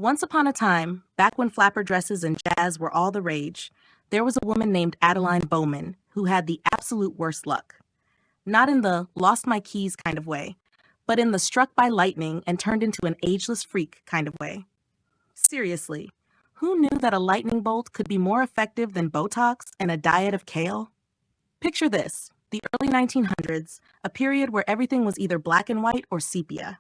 Once upon a time, back when flapper dresses and jazz were all the rage, there was a woman named Adeline Bowman who had the absolute worst luck. Not in the lost my keys kind of way, but in the struck by lightning and turned into an ageless freak kind of way. Seriously, who knew that a lightning bolt could be more effective than Botox and a diet of kale? Picture this, the early 1900s, a period where everything was either black and white or sepia.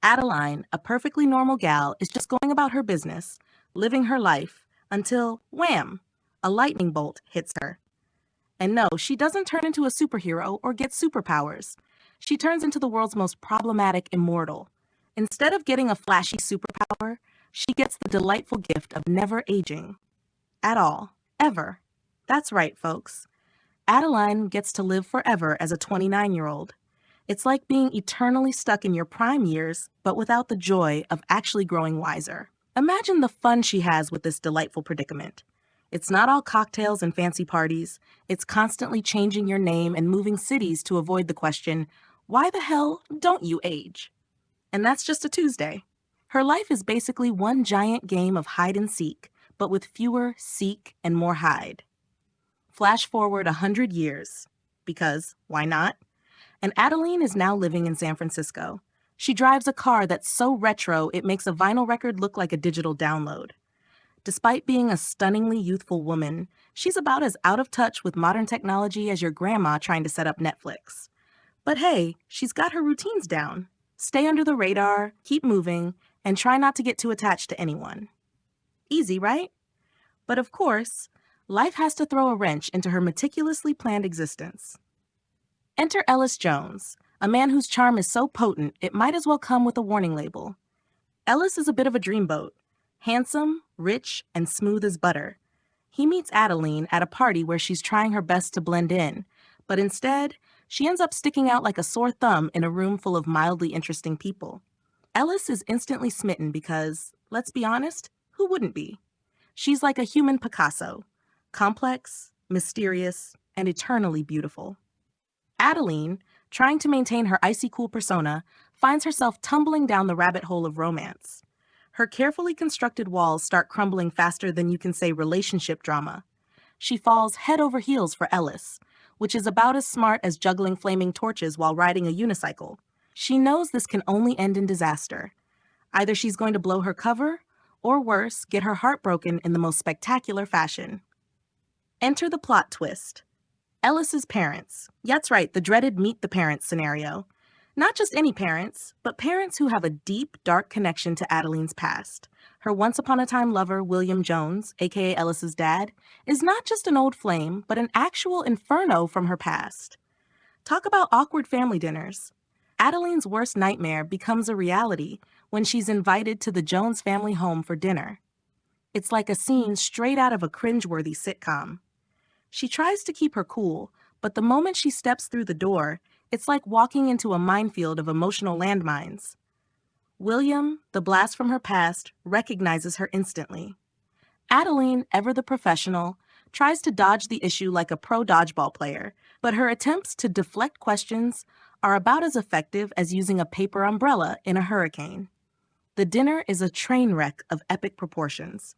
Adeline, a perfectly normal gal, is just going about her business, living her life, until, wham, a lightning bolt hits her. And no, she doesn't turn into a superhero or get superpowers. She turns into the world's most problematic immortal. Instead of getting a flashy superpower, she gets the delightful gift of never aging. At all. Ever. That's right, folks. Adeline gets to live forever as a 29-year-old. It's like being eternally stuck in your prime years, but without the joy of actually growing wiser. Imagine the fun she has with this delightful predicament. It's not all cocktails and fancy parties. It's constantly changing your name and moving cities to avoid the question, why the hell don't you age? And that's just a Tuesday. Her life is basically one giant game of hide and seek, but with fewer seek and more hide. Flash forward 100 years, because why not? And Adeline is now living in San Francisco. She drives a car that's so retro it makes a vinyl record look like a digital download. Despite being a stunningly youthful woman, she's about as out of touch with modern technology as your grandma trying to set up Netflix. But hey, she's got her routines down. Stay under the radar, keep moving, and try not to get too attached to anyone. Easy, right? But of course, life has to throw a wrench into her meticulously planned existence. Enter Ellis Jones, a man whose charm is so potent it might as well come with a warning label. Ellis is a bit of a dreamboat, handsome, rich, and smooth as butter. He meets Adeline at a party where she's trying her best to blend in, but instead, she ends up sticking out like a sore thumb in a room full of mildly interesting people. Ellis is instantly smitten because, let's be honest, who wouldn't be? She's like a human Picasso, complex, mysterious, and eternally beautiful. Adeline, trying to maintain her icy cool persona, finds herself tumbling down the rabbit hole of romance. Her carefully constructed walls start crumbling faster than you can say relationship drama. She falls head over heels for Ellis, which is about as smart as juggling flaming torches while riding a unicycle. She knows this can only end in disaster. Either she's going to blow her cover, or worse, get her heart broken in the most spectacular fashion. Enter the plot twist. Ellis's parents. That's right, the dreaded meet the parents scenario. Not just any parents, but parents who have a deep, dark connection to Adeline's past. Her once-upon-a-time lover, William Jones, aka Ellis's dad, is not just an old flame, but an actual inferno from her past. Talk about awkward family dinners. Adeline's worst nightmare becomes a reality when she's invited to the Jones family home for dinner. It's like a scene straight out of a cringeworthy sitcom. She tries to keep her cool, but the moment she steps through the door, it's like walking into a minefield of emotional landmines. William, the blast from her past, recognizes her instantly. Adeline, ever the professional, tries to dodge the issue like a pro dodgeball player, but her attempts to deflect questions are about as effective as using a paper umbrella in a hurricane. The dinner is a train wreck of epic proportions.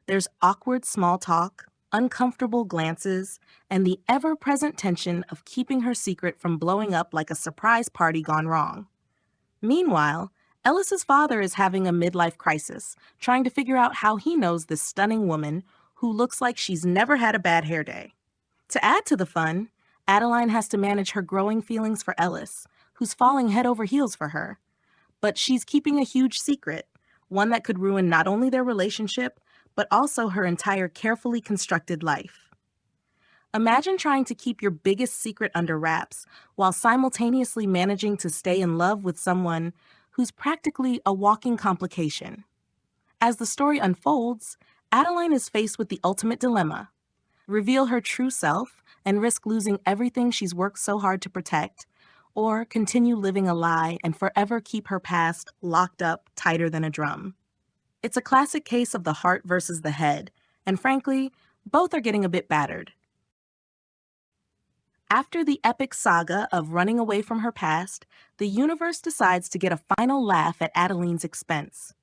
There's awkward small talk, uncomfortable glances, and the ever-present tension of keeping her secret from blowing up like a surprise party gone wrong. Meanwhile, Ellis's father is having a midlife crisis, trying to figure out how he knows this stunning woman who looks like she's never had a bad hair day. To add to the fun, Adeline has to manage her growing feelings for Ellis, who's falling head over heels for her. But she's keeping a huge secret, one that could ruin not only their relationship, but also her entire carefully constructed life. Imagine trying to keep your biggest secret under wraps while simultaneously managing to stay in love with someone who's practically a walking complication. As the story unfolds, Adeline is faced with the ultimate dilemma: reveal her true self and risk losing everything she's worked so hard to protect, or continue living a lie and forever keep her past locked up tighter than a drum. It's a classic case of the heart versus the head, and frankly, both are getting a bit battered. After the epic saga of running away from her past, the universe decides to get a final laugh at Adeline's expense.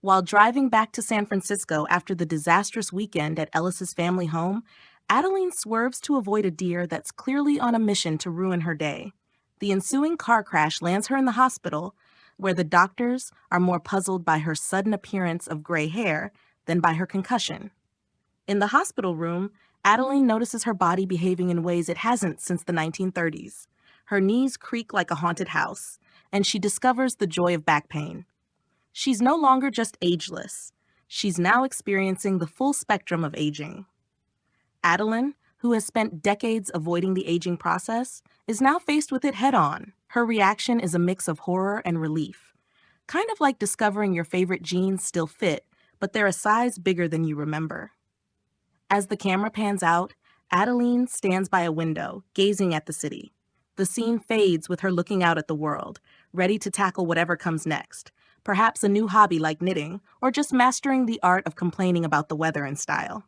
While driving back to San Francisco after the disastrous weekend at Ellis's family home, Adeline swerves to avoid a deer that's clearly on a mission to ruin her day. The ensuing car crash lands her in the hospital, where the doctors are more puzzled by her sudden appearance of gray hair than by her concussion. In the hospital room, Adeline notices her body behaving in ways it hasn't since the 1930s. Her knees creak like a haunted house, and she discovers the joy of back pain. She's no longer just ageless. She's now experiencing the full spectrum of aging. Adeline, who has spent decades avoiding the aging process, is now faced with it head-on. Her reaction is a mix of horror and relief. Kind of like discovering your favorite jeans still fit, but they're a size bigger than you remember. As the camera pans out, Adeline stands by a window, gazing at the city. The scene fades with her looking out at the world, ready to tackle whatever comes next. Perhaps a new hobby like knitting, or just mastering the art of complaining about the weather in style.